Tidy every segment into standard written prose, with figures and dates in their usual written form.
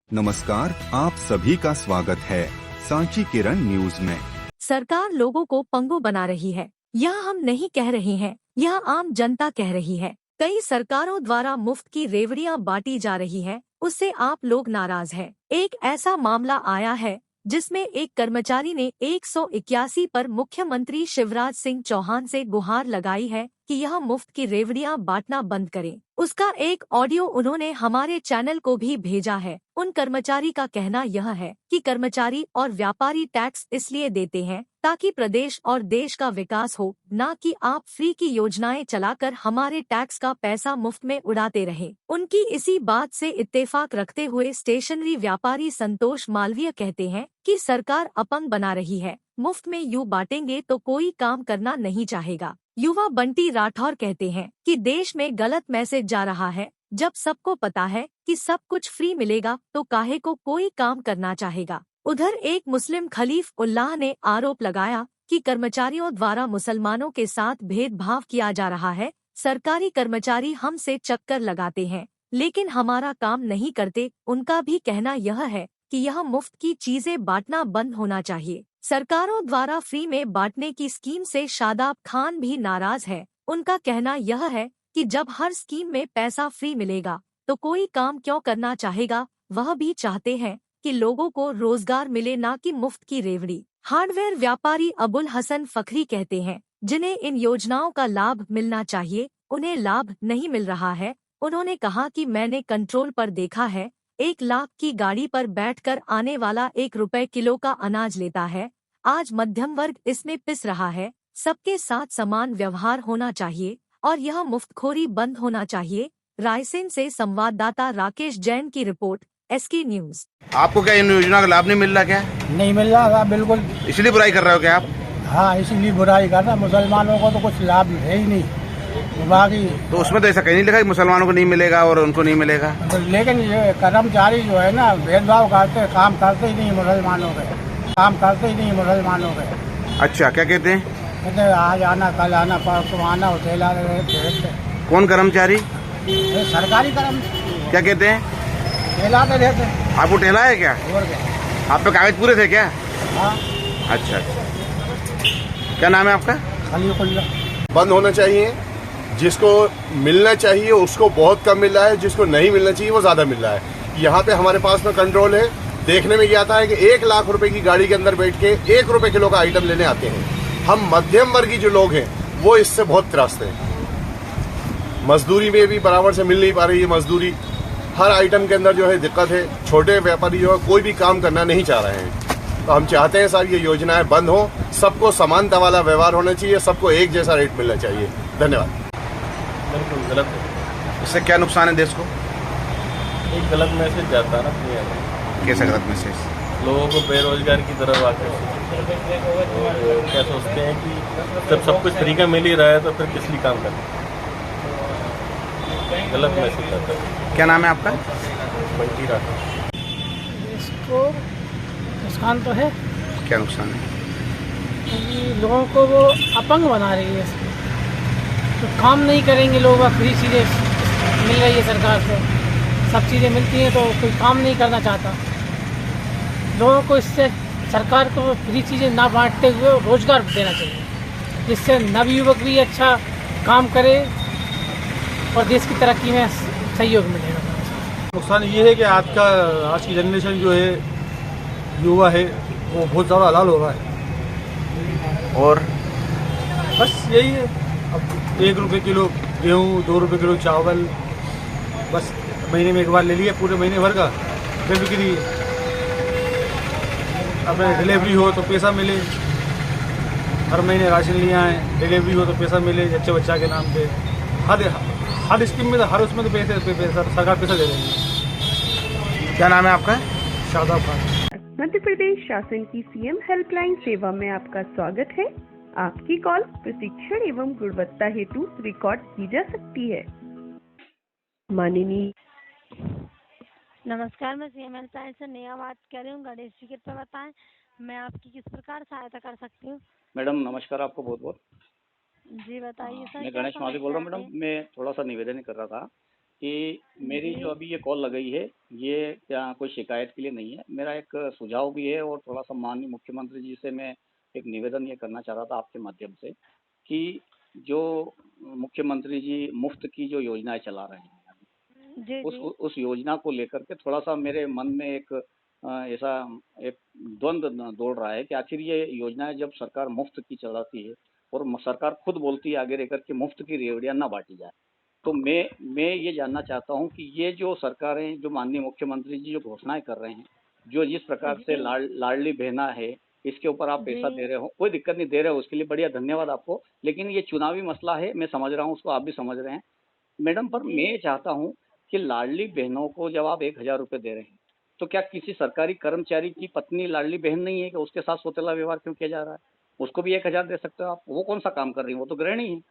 नमस्कार, आप सभी का स्वागत है सांची किरण न्यूज में। सरकार लोगों को पंगु बना रही है। यह हम नहीं कह रहे हैं, यह आम जनता कह रही है। कई सरकारों द्वारा मुफ्त की रेवड़ियां बांटी जा रही है, उससे आप लोग नाराज हैं। एक ऐसा मामला आया है जिसमें एक कर्मचारी ने 181 पर मुख्यमंत्री शिवराज सिंह चौहान से गुहार लगाई है कि यह मुफ्त की रेवड़ियां बांटना बंद करें। उसका एक ऑडियो उन्होंने हमारे चैनल को भी भेजा है। उन कर्मचारी का कहना यह है कि कर्मचारी और व्यापारी टैक्स इसलिए देते हैं ताकि प्रदेश और देश का विकास हो, न कि आप फ्री की योजनाएं चलाकर हमारे टैक्स का पैसा मुफ्त में उड़ाते रहे। उनकी इसी बात से इत्तेफाक रखते हुए स्टेशनरी व्यापारी संतोष मालवीय कहते हैं कि सरकार अपंग बना रही है। मुफ्त में यूं बांटेंगे तो कोई काम करना नहीं चाहेगा। युवा बंटी राठौर कहते हैं कि देश में गलत मैसेज जा रहा है। जब सबको पता है कि सब कुछ फ्री मिलेगा तो काहे को कोई काम करना चाहेगा। उधर एक मुस्लिम खलीफ उल्लाह ने आरोप लगाया कि कर्मचारियों द्वारा मुसलमानों के साथ भेदभाव किया जा रहा है। सरकारी कर्मचारी हमसे चक्कर लगाते हैं लेकिन हमारा काम नहीं करते। उनका भी कहना यह है कि यह मुफ्त की चीजें बांटना बंद होना चाहिए। सरकारों द्वारा फ्री में बांटने की स्कीम से शादाब खान भी नाराज है। उनका कहना यह है कि जब हर स्कीम में पैसा फ्री मिलेगा तो कोई काम क्यों करना चाहेगा। वह भी चाहते हैं कि लोगों को रोजगार मिले, ना कि मुफ्त की रेवड़ी। हार्डवेयर व्यापारी अबुल हसन फखरी कहते हैं जिन्हें इन योजनाओं का लाभ मिलना चाहिए, उन्हें लाभ नहीं मिल रहा है। उन्होंने कहा कि मैंने कंट्रोल पर देखा है, 1 लाख की गाड़ी पर बैठकर आने वाला 1 रुपए किलो का अनाज लेता है। आज मध्यम वर्ग इसमें पिस रहा है। सबके साथ समान व्यवहार होना चाहिए और यह मुफ्तखोरी बंद होना चाहिए। रायसेन से संवाददाता राकेश जैन की रिपोर्ट, एसके न्यूज। आपको क्या इन योजना का लाभ नहीं मिल रहा? क्या नहीं मिल रहा? बिल्कुल। इसलिए बुराई कर रहे हो क्या आप? हाँ, इसीलिए बुराई कर रहा। मुसलमानों को तो कुछ लाभ है ही नहीं। बाकी तो उसमें तो ऐसा कहीं नहीं लिखा कि मुसलमानों को नहीं मिलेगा और उनको नहीं मिलेगा। लेकिन ये कर्मचारी जो है ना, भेदभाव करते, काम करते ही नहीं मुसलमानों के, काम करते ही नहीं मुसलमानों के। अच्छा, क्या कहते हैं? कहते आज आना, कल आना, परसों आना, ठेला रहते। कौन कर्मचारी? सरकारी कर्म। क्या कहते हैं? ठेलाते रहते। आपको ठेला है क्या? और क्या? आप पे कागज पूरे थे क्या? हाँ। अच्छा, क्या नाम है आपका? खलीफुल्ला। बंद होना चाहिए। जिसको मिलना चाहिए उसको बहुत कम मिल रहा है, जिसको नहीं मिलना चाहिए वो ज्यादा मिल रहा है। यहाँ पे हमारे पास में कंट्रोल है। देखने में ये आता है कि 1 लाख रुपए की गाड़ी के अंदर बैठ के 1 रुपए किलो का आइटम लेने आते हैं। हम मध्यम वर्गीय जो लोग हैं वो इससे बहुत त्रस्त हैं। मजदूरी में भी बराबर से मिल नहीं पा रही है। मजदूरी हर आइटम के अंदर जो है दिक्कत है। छोटे व्यापारी जो है कोई भी काम करना नहीं चाह रहे हैं। तो हम चाहते हैं सर ये योजनाएं बंद हो, सबको समानता वाला व्यवहार होना चाहिए, सबको एक जैसा रेट मिलना चाहिए। धन्यवाद। बिल्कुल गलत है। इससे क्या नुकसान है देश को? एक गलत मैसेज जाता है ना दुनिया में। कैसा गलत मैसेज? लोगों को बेरोजगार की तरफ आकर और क्या सोचते हैं कि जब सब कुछ फ्री का मिल ही रहा है तो फिर किस लिए काम करना। गलत मैसेज जाता है। क्या नाम है आपका? बंटी राठौर। इसको नुकसान तो है, क्या नुकसान है? क्योंकि लोगों को वो अपंग बना रही है। इसमें तो काम नहीं करेंगे लोग। फ्री चीज़ें मिल रही है सरकार से, सब चीज़ें मिलती हैं तो कोई काम नहीं करना चाहता। लोगों को इससे सरकार को फ्री चीज़ें ना बांटते हुए रोजगार देना चाहिए, जिससे नवयुवक भी अच्छा काम करे और देश की तरक्की में सहयोग मिलेगा। नुकसान ये है कि आज की जनरेशन जो है, युवा है, वो बहुत ज़्यादा हलाल हो रहा है। और बस यही है। अब 1 रुपये किलो गेहूँ, 2 रुपये किलो चावल, बस महीने में एक बार ले लिया, पूरे महीने भर का बेफिक्री। अब डिलीवरी हो तो पैसा मिले, हर महीने राशन लिए आए, डिलीवरी हो तो पैसा मिले अच्छे बच्चा के नाम पे। हर स्कीम में तो, हर उसमें तो पैसा सरकार पैसा दे रही है। क्या नाम है आपका? शादाब खान। मध्य प्रदेश शासन की सीएम हेल्पलाइन सेवा में आपका स्वागत है। आपकी कॉल प्रशिक्षण एवं गुणवत्ता हेतु रिकॉर्ड की जा सकती है। माननीय नमस्कार, मैं सीएम हेल्पलाइन से नेहा बात कर रही हूँ। गणेश जी कृपया बताएं मैं आपकी किस प्रकार सहायता कर सकती हूँ। मैडम नमस्कार, आपको बहुत बहुत। जी बताइए सर। मैं गणेश माली बोल रहा हूँ मैडम। मैं थोड़ा सा निवेदन कर रहा था कि मेरी जो अभी ये कॉल लगाई है ये क्या कोई शिकायत के लिए नहीं है, मेरा एक सुझाव भी है और थोड़ा सा माननीय मुख्यमंत्री जी से मैं एक निवेदन ये करना चाह रहा था आपके माध्यम से कि जो मुख्यमंत्री जी मुफ्त की जो योजनाएं चला रहे हैं जी उस योजना को लेकर के थोड़ा सा मेरे मन में एक ऐसा एक द्वंद्व दौड़ रहा है कि आखिर ये योजनाएं जब सरकार मुफ्त की चलाती है और सरकार खुद बोलती है आगे रहकर के मुफ्त की रेवड़ियां ना बांटी जाए, तो मैं ये जानना चाहता हूं कि ये जो सरकारें जो माननीय मुख्यमंत्री जी जो घोषणाएं कर रहे हैं, जो जिस प्रकार से लाडली बहना है इसके ऊपर आप पैसा दे रहे हो, कोई दिक्कत नहीं, दे रहे हो उसके लिए बढ़िया, धन्यवाद आपको। लेकिन ये चुनावी मसला है, मैं समझ रहा हूँ उसको, आप भी समझ रहे हैं मैडम, पर मैं ये चाहता हूँ कि लाडली बहनों को जब आप 1,000 रुपये दे रहे हैं तो क्या किसी सरकारी कर्मचारी की पत्नी लाडली बहन नहीं है कि उसके साथ सौतेला व्यवहार क्यों किया जा रहा है? उसको भी 1,000 दे सकते हो आप, वो कौन सा काम कर रही है, वो तो गृहिणी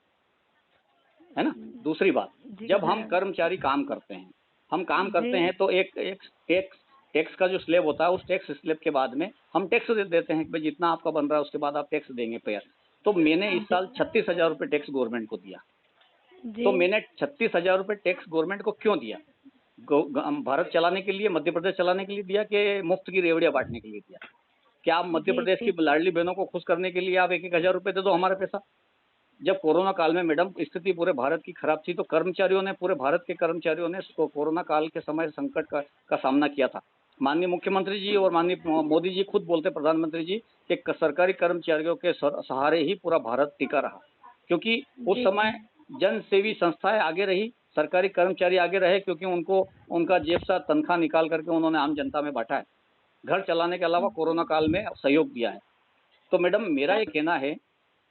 है ना। दूसरी बात, जब हम कर्मचारी काम करते हैं, हम काम करते हैं तो एक टैक्स का जो स्लैब होता है उस टैक्स स्लैब के बाद में हम टैक्स दे देते हैं कि भाई जितना आपका बन रहा है उसके बाद आप टैक्स देंगे पेयर। तो मैंने इस साल 36,000 रुपये टैक्स गवर्नमेंट को दिया, तो मैंने 36,000 रुपये टैक्स गवर्नमेंट को क्यों दिया? भारत चलाने के लिए, मध्य प्रदेश चलाने के लिए दिया कि मुफ्त की रेवड़ियां बांटने के लिए दिया? क्या आप मध्य प्रदेश की लाडली बहनों को खुश करने के लिए आप 1,000 रुपये दे दो हमारा पैसा? जब कोरोना काल में मैडम स्थिति पूरे भारत की खराब थी तो कर्मचारियों ने, पूरे भारत के कर्मचारियों ने कोरोना काल के समय संकट का सामना किया था। माननीय मुख्यमंत्री जी और माननीय मोदी जी खुद बोलते, प्रधानमंत्री जी, कि सरकारी कर्मचारियों के सहारे ही पूरा भारत टिका रहा, क्योंकि उस समय जन सेवी संस्थाएं आगे रही, सरकारी कर्मचारी आगे रहे, क्योंकि उनको उनका जेब से तनख्वाह निकाल करके उन्होंने आम जनता में बांटा है, घर चलाने के अलावा कोरोना काल में सहयोग दिया है। तो मैडम मेरा ये कहना है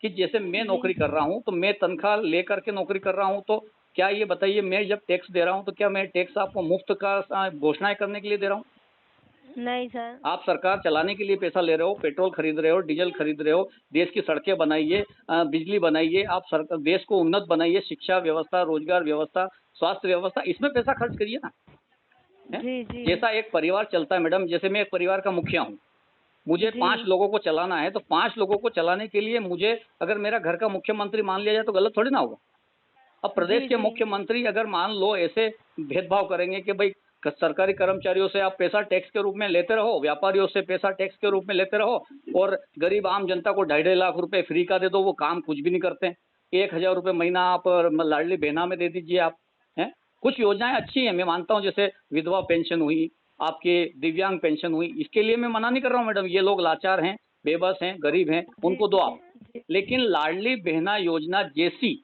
कि जैसे मैं नौकरी कर रहा हूँ तो मैं तनख्वाह लेकर के नौकरी कर रहा हूँ, तो क्या ये बताइए, मैं जब टैक्स दे रहा हूँ तो क्या मैं टैक्स आपको मुफ्त का घोषणाएं करने के लिए दे रहा हूँ? नहीं सर। आप सरकार चलाने के लिए पैसा ले रहे हो, पेट्रोल खरीद रहे हो, डीजल खरीद रहे हो, देश की सड़कें बनाइए, बिजली बनाइए, आप सरकार देश को उन्नत बनाइए, शिक्षा व्यवस्था, रोजगार व्यवस्था, स्वास्थ्य व्यवस्था, इसमें पैसा खर्च करिए ना। जी। जैसा एक परिवार चलता है मैडम, जैसे मैं एक परिवार का मुखिया हूँ, मुझे 5 लोगों को चलाना है, तो 5 लोगों को चलाने के लिए मुझे अगर मेरा घर का मुख्यमंत्री मान लिया जाए तो गलत थोड़ी ना होगा। अब प्रदेश के मुख्यमंत्री अगर मान लो ऐसे भेदभाव करेंगे कि भाई सरकारी कर्मचारियों से आप पैसा टैक्स के रूप में लेते रहो, व्यापारियों से पैसा टैक्स के रूप में लेते रहो, और गरीब आम जनता को 2.5 लाख रुपए फ्री का दे दो, वो काम कुछ भी नहीं करते हैं। 1,000 रुपये महीना आप लाडली बहना में दे दीजिए आप, हैं। कुछ योजनाएं अच्छी हैं, मैं मानता हूँ, जैसे विधवा पेंशन हुई, आपके दिव्यांग पेंशन हुई, इसके लिए मैं मना नहीं कर रहा हूँ मैडम, ये लोग लाचार हैं, बेबस हैं, गरीब हैं, उनको दो आप। लेकिन लाडली बहना योजना जैसी,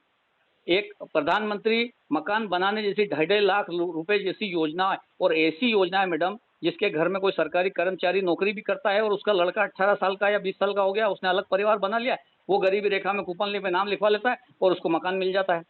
एक प्रधानमंत्री मकान बनाने जैसी 2.5 लाख रुपए जैसी योजना है, और ऐसी योजना है मैडम जिसके घर में कोई सरकारी कर्मचारी नौकरी भी करता है और उसका लड़का 18 साल का या 20 साल का हो गया, उसने अलग परिवार बना लिया है, वो गरीबी रेखा में कूपन पे नाम लिखवा लेता है और उसको मकान मिल जाता है,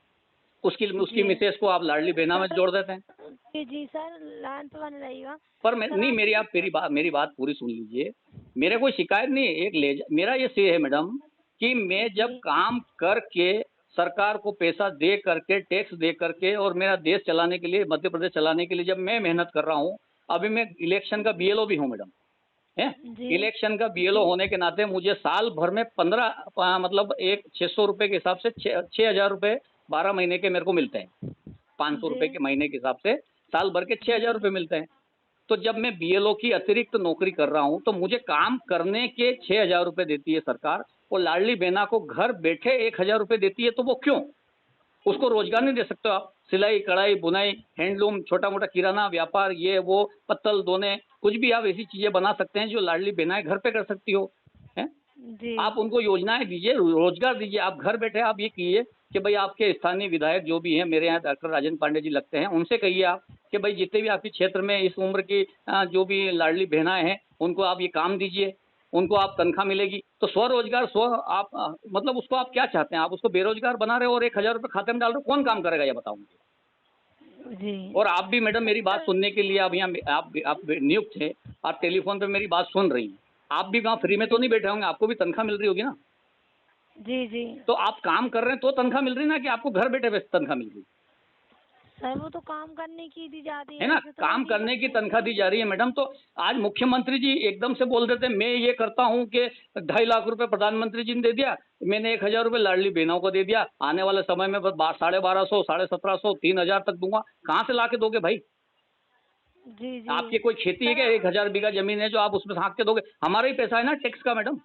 उसकी मिसेज को आप लाडली बहना में जोड़ देते हैं। जी सर, लाइन तो बन रहेगा। पर नहीं, मेरी बात पूरी सुन लीजिए, मेरे कोई शिकायत नहीं है, मेरा ये से है मैडम कि मैं जब काम करके सरकार को पैसा दे करके, टैक्स दे करके, और मेरा देश चलाने के लिए, मध्य प्रदेश चलाने के लिए जब मैं मेहनत कर रहा हूँ, अभी मैं इलेक्शन का BLO भी हूँ मैडम, है। इलेक्शन का BLO होने के नाते मुझे साल भर में 15 मतलब 600 रुपये के हिसाब से 6,000 रुपये 12 महीने के मेरे को मिलते हैं, 500 रुपये के महीने के हिसाब से साल भर के 6,000 रुपये मिलते हैं। तो जब मैं BLO की अतिरिक्त नौकरी कर रहा हूँ तो मुझे काम करने के 6,000 रुपये देती है सरकार, और लाडली बहना को घर बैठे 1,000 रुपये देती है, तो वो क्यों? उसको रोजगार नहीं दे सकते हो आप? सिलाई, कढ़ाई, बुनाई, हैंडलूम, छोटा मोटा किराना व्यापार, ये वो पत्तल दोने, कुछ भी आप ऐसी चीजें बना सकते हैं जो लाडली बहनाएं घर पे कर सकती हो, हैं। आप उनको योजनाएं दीजिए, रोजगार दीजिए, आप घर बैठे आप ये कीजिए कि भाई आपके स्थानीय विधायक जो भी हैं, मेरे यहाँ डॉक्टर राजेंद्र पांडे जी लगते हैं, उनसे कहिए आप कि भाई जितने भी आपके क्षेत्र में इस उम्र की जो भी लाडली बहनाएं हैं उनको आप ये काम दीजिए, उनको आप तनख्वाह मिलेगी। तो स्वरोजगार आप मतलब उसको आप क्या चाहते हैं? आप उसको बेरोजगार बना रहे हो और 1,000 रुपये खाते में डाल रहे हो, कौन काम करेगा ये बताओ मुझे। और आप भी मैडम मेरी बात सुनने के लिए, आप यहाँ आप नियुक्त है, आप टेलीफोन पे मेरी बात सुन रही हैं, आप भी वहाँ फ्री में तो नहीं बैठे होंगे, आपको भी तनख्वाह मिल रही होगी ना। जी। तो आप काम कर रहे हैं तो तनख्वाह मिल रही ना, कि आपको घर बैठे तनख्वाह मिल रही? सर वो तो काम करने की दी जाती है ना, ऐसे तो काम नहीं करने की करते। तनख्वाह दी जा रही है मैडम। तो आज मुख्यमंत्री जी एकदम से बोल देते मैं ये करता हूँ कि 2.5 लाख रुपए प्रधानमंत्री जी ने दे दिया, मैंने 1,000 रुपए लाडली बहनों को दे दिया, आने वाले समय में बस 1250, 1750, 3,000 तक दूंगा। कहाँ से ला के दोगे भाई? जी जी आपकी कोई खेती है क्या? 1,000 बीघा जमीन है जो आप उसमें हाँक के दोगे? हमारा ही पैसा है ना टैक्स का मैडम।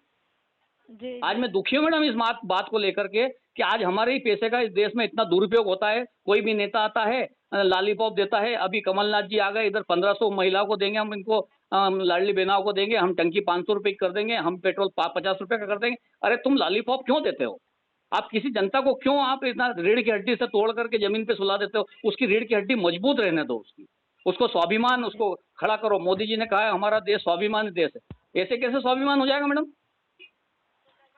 जी आज मैं दुखी हूँ मैडम इस बात को लेकर के कि आज हमारे ही पैसे का इस देश में इतना दुरुपयोग होता है। कोई भी नेता आता है लॉलीपॉप देता है। अभी कमलनाथ जी आ गए, इधर 1500 महिलाओं को देंगे हम, इनको लाडली बहनाओं को देंगे हम, टंकी 500 रुपए की कर देंगे हम, पेट्रोल 50 रुपए का कर देंगे। अरे तुम लॉलीपॉप क्यों देते हो? आप किसी जनता को क्यों आप इतना रीढ़ की हड्डी से तोड़ करके जमीन पे सुला देते हो? उसकी रीढ़ की हड्डी मजबूत रहने दो, उसको स्वाभिमान उसको खड़ा करो। मोदी जी ने कहा है हमारा देश स्वाभिमान देश है, ऐसे कैसे स्वाभिमान हो जाएगा मैडम?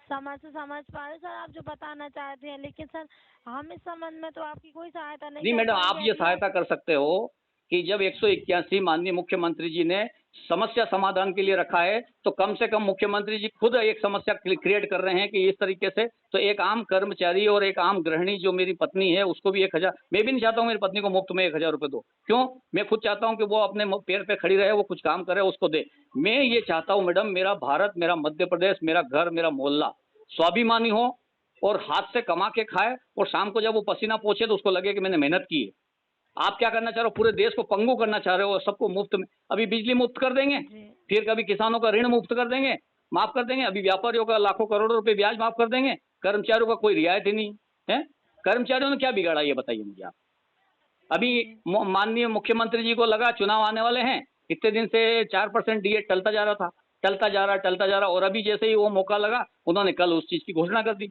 समझ पा रहे सर आप जो बताना चाहते हैं, लेकिन सर हम इस संबंध में तो आपकी कोई सहायता नहीं जी कर मैडम, आप पाएंगे। ये अभी सहायता कर सकते हो कि जब 181 माननीय मुख्यमंत्री जी ने समस्या समाधान के लिए रखा है, तो कम से कम मुख्यमंत्री जी खुद एक समस्या क्रिएट कर रहे हैं कि इस तरीके से तो एक आम कर्मचारी और एक आम गृहिणी जो मेरी पत्नी है उसको भी 1,000, मैं भी नहीं चाहता हूँ मेरी पत्नी को मुफ्त में 1,000 रुपए दो। क्यों? मैं खुद चाहता हूँ कि वो अपने पैर पे खड़ी रहे, वो कुछ काम करे, उसको दे। मैं ये चाहता हूँ मैडम मेरा भारत, मेरा मध्य प्रदेश, मेरा घर, मेरा मोहल्ला स्वाभिमानी हो और हाथ से कमा के खाए, और शाम को जब वो पसीना पोछे तो उसको लगे कि मैंने मेहनत की है। आप क्या करना चाह रहे हो? पूरे देश को पंगु करना चाह रहे हो, सबको मुफ्त में। अभी बिजली मुफ्त कर देंगे, फिर कभी किसानों का ऋण मुफ्त कर देंगे, माफ कर देंगे, अभी व्यापारियों का लाखों करोड़ों रुपए ब्याज माफ कर देंगे, कर्मचारियों का कोई रियायत ही नहीं है। कर्मचारियों ने क्या बिगाड़ा ये बताइए मुझे आप। अभी माननीय मुख्यमंत्री जी को लगा चुनाव आने वाले हैं, इतने दिन से 4% डीए टलता जा रहा था, टलता जा रहा, और अभी जैसे ही वो मौका लगा उन्होंने कल उस चीज की घोषणा कर दी।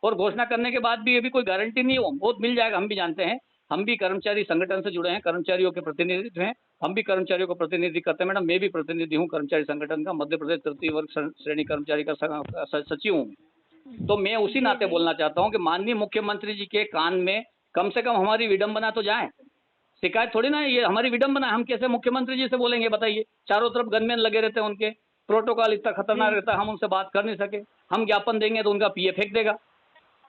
और घोषणा करने के बाद भी अभी कोई गारंटी नहीं है, बहुत मिल जाएगा। हम भी जानते हैं, हम भी कर्मचारी संगठन से जुड़े हैं, कर्मचारियों के प्रतिनिधित्व हैं, हम भी कर्मचारियों को प्रतिनिधि करते हैं मैडम। मैं भी प्रतिनिधि हूँ कर्मचारी संगठन का, मध्य प्रदेश तृतीय वर्ग श्रेणी कर्मचारी का सचिव हूँ। तो मैं उसी नाते बोलना चाहता हूँ कि माननीय मुख्यमंत्री जी के कान में कम से कम हमारी विडंबना तो जाए। शिकायत थोड़ी ना ये हमारी विडंबना है, हम कैसे मुख्यमंत्री जी से बोलेंगे बताइए? चारों तरफ गनमैन लगे रहते हैं, उनके प्रोटोकॉल इतना खतरनाक रहता है, हम उनसे बात कर नहीं सके। हम ज्ञापन देंगे तो उनका पीए फेंक देगा,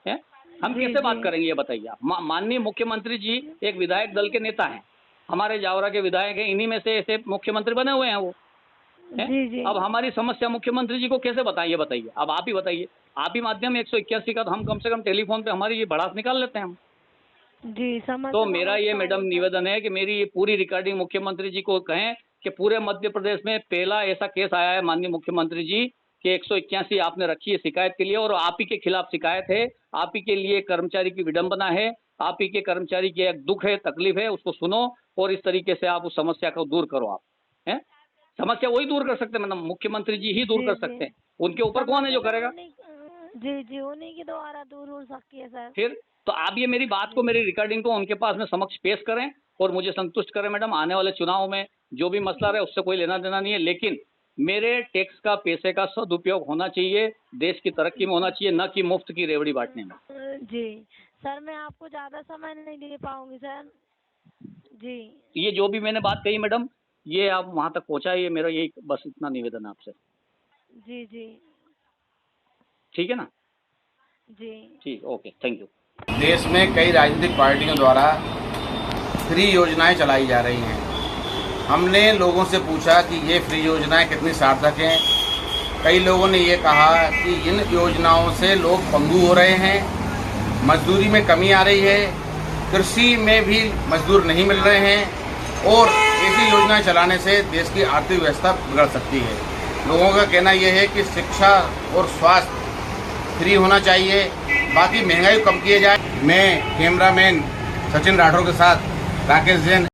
है? हम कैसे बात करेंगे ये बताइए आप? माननीय मुख्यमंत्री जी एक विधायक दल के नेता हैं, हमारे जावरा के विधायक हैं, इन्हीं में से ऐसे मुख्यमंत्री बने हुए हैं वो। अब हमारी समस्या मुख्यमंत्री जी को कैसे बताइए बताइए? अब आप ही बताइए, आप ही माध्यम 181 का तो हम कम से कम टेलीफोन पे हमारी ये भड़ास निकाल लेते हैं हम। जी समझ। तो मेरा ये मैडम निवेदन है कि मेरी ये पूरी रिकॉर्डिंग मुख्यमंत्री जी को कहें कि पूरे मध्य प्रदेश में पहला ऐसा केस आया है माननीय मुख्यमंत्री जी कि 181 आपने रखी है शिकायत के लिए, और आप ही के खिलाफ शिकायत है, आप ही के लिए कर्मचारी की विडंबना है, आप ही के कर्मचारी की एक दुख है, तकलीफ है, उसको सुनो और इस तरीके से आप उस समस्या को दूर करो। आप हैं समस्या वही दूर कर सकते हैं मैडम, मुख्यमंत्री जी ही दूर कर सकते हैं, उनके ऊपर कौन है जो करेगा? जी उन्हीं के द्वारा दूर हो सकती है सर। फिर तो आप ये मेरी बात को, मेरी रिकॉर्डिंग को उनके पास में समक्ष पेश करें और मुझे संतुष्ट करें मैडम। आने वाले चुनाव में जो भी मसला रहे उससे कोई लेना देना नहीं है, लेकिन मेरे टैक्स का पैसे का सदुपयोग होना चाहिए, देश की तरक्की में होना चाहिए, न कि मुफ्त की रेवड़ी बांटने में। जी सर, मैं आपको ज्यादा समय नहीं दे पाऊंगी सर। जी ये जो भी मैंने बात कही मैडम, ये आप वहां तक पहुंचाइए, मेरा यही बस इतना निवेदन है आपसे। जी ठीक है ना? जी ठीक, ओके, थैंक यू। देश में कई राजनीतिक पार्टियों द्वारा फ्री योजनाएं चलाई जा रही हैं। हमने लोगों से पूछा कि ये फ्री योजनाएं कितनी सार्थक हैं। कई लोगों ने ये कहा कि इन योजनाओं से लोग पंगु हो रहे हैं, मजदूरी में कमी आ रही है, कृषि में भी मजदूर नहीं मिल रहे हैं और ऐसी योजनाएं चलाने से देश की आर्थिक व्यवस्था बिगड़ सकती है। लोगों का कहना यह है कि शिक्षा और स्वास्थ्य फ्री होना चाहिए, बाकी महंगाई कम किए जाए। मैं कैमरामैन सचिन राठौर के साथ राकेश जैन,